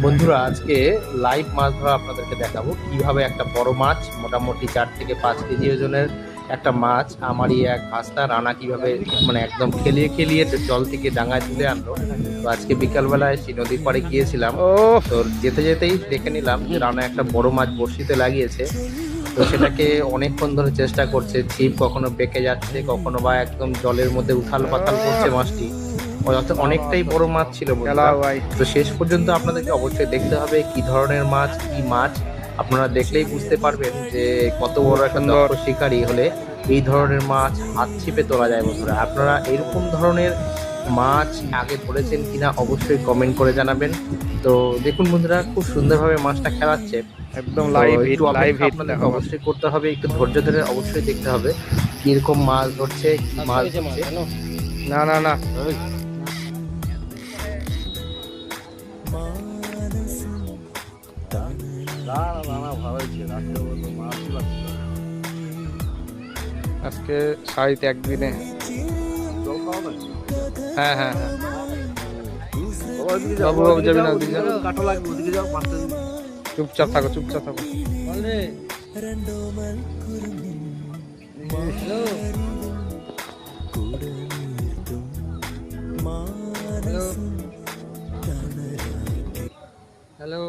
বন্ধুরা, আজকে লাইভ মাছ ধরা আপনাদেরকে দেখাবো কিভাবে একটা বড় মাছ, মোটামুটি 4 থেকে 5 কেজি ওজনের একটা মাছ আমারই এক ভাস্তা রানা কিভাবে মানে একদম খেলিয়ে খেলিয়ে জল থেকে ডাঙায় তুলে আনলো। তো আজকে বিকালবেলায় সেই নদীর পাড়ে গিয়েছিলাম। ও তো যেতে যেতেই দেখে নিলাম যে রানা একটা বড় মাছ বড়শিতে লাগিয়েছে। তো সেটাকে অনেকক্ষণ ধরে চেষ্টা করছে, ছিপ কখনো বেঁকে যাচ্ছে, কখনো বা একদম জলের মধ্যে উথাল পাথাল করছে মাছটি। অনেকটাই বড় মাছ ছিল বন্ধুরা। খেলাও ভাই। তো শেষ পর্যন্ত আপনাদেরকে অবশ্যই দেখতে হবে কি ধরনের মাছ, কি মাছ। আপনারা দেখলেই বুঝতে পারবেন যে কত বড় একটা সুন্দর। দক্ষ শিকারী হলে এই ধরনের মাছ হাত ছিপে তোলা যায়। বন্ধুরা, আপনারা এরকম ধরনের মাছ আগে ধরেছেন কিনা অবশ্যই কমেন্ট করে জানাবেন। তো দেখুন বন্ধুরা, খুব সুন্দরভাবে মাছটা খেলাচ্ছে। একদম তো লাইভ হিট, একটু লাইভ অপেক্ষা হিট আপনাদেরকে দেখো। অবশ্যই করতে হবে, একটু ধৈর্য ধরে অবশ্যই দেখতে হবে কিরকম মাছ ধরছে, কি মাছ ধরছে। না না না, আজকে সারিতে একদিনে। হ্যাঁ হ্যাঁ হ্যাঁ, বাবু বাবু যাবি না, ওদিকে যা। চুপচাপ থাকো, চুপচাপ থাকো। হ্যালো,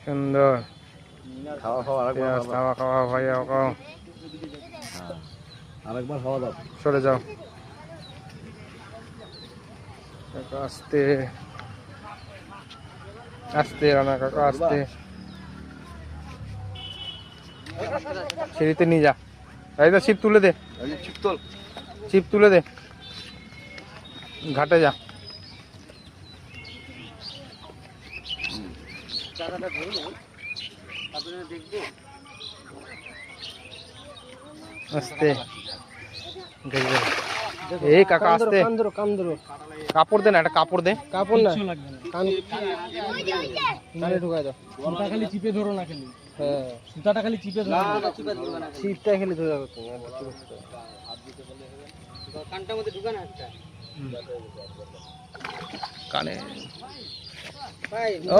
সুন্দর খাওয়া খাওয়া পেঁয়াজ, খাওয়া খাওয়া ভাই, খাও। আরেকবার খাওয়া দাও। সরে যাও, কাকা আস্তে আস্তে, রানা কাকা আস্তে। সিঁড়িতে নিয়ে যা, রাইদা ছিপ তুলে দে, চিপতল ছিপ তুলে দে, ঘাটে যা। আস্তে, এই কাকা আস্তে। কাপড় দে না, একটা কাপড় দে। কাপড় না, কানে ঢুকাই দাও। সুতা খালি চিপে ধরো না, খালি হ্যাঁ সুতাটা খালি চিপে ধরো, ছিপটা খালি ধরে রাখো। কানটার মধ্যে ঢুকা না একটা কানে। ও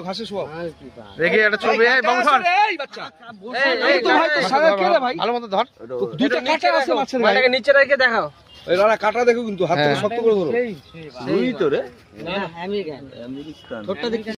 ঘাসে শোয়া দেখি একটা ছবি। এই বাবু ধর, এই বাচ্চা ভালো মতো ধর। দুটো কাটা আছে মাছের গায়ে। নিচে রেখে দেখাও। এই রানা কাটা দেখো কিন্তু হাত থেকে শক্ত করে ধরো। সেই রুই তো রে। না আমেরিকান, ছোটটা দেখি।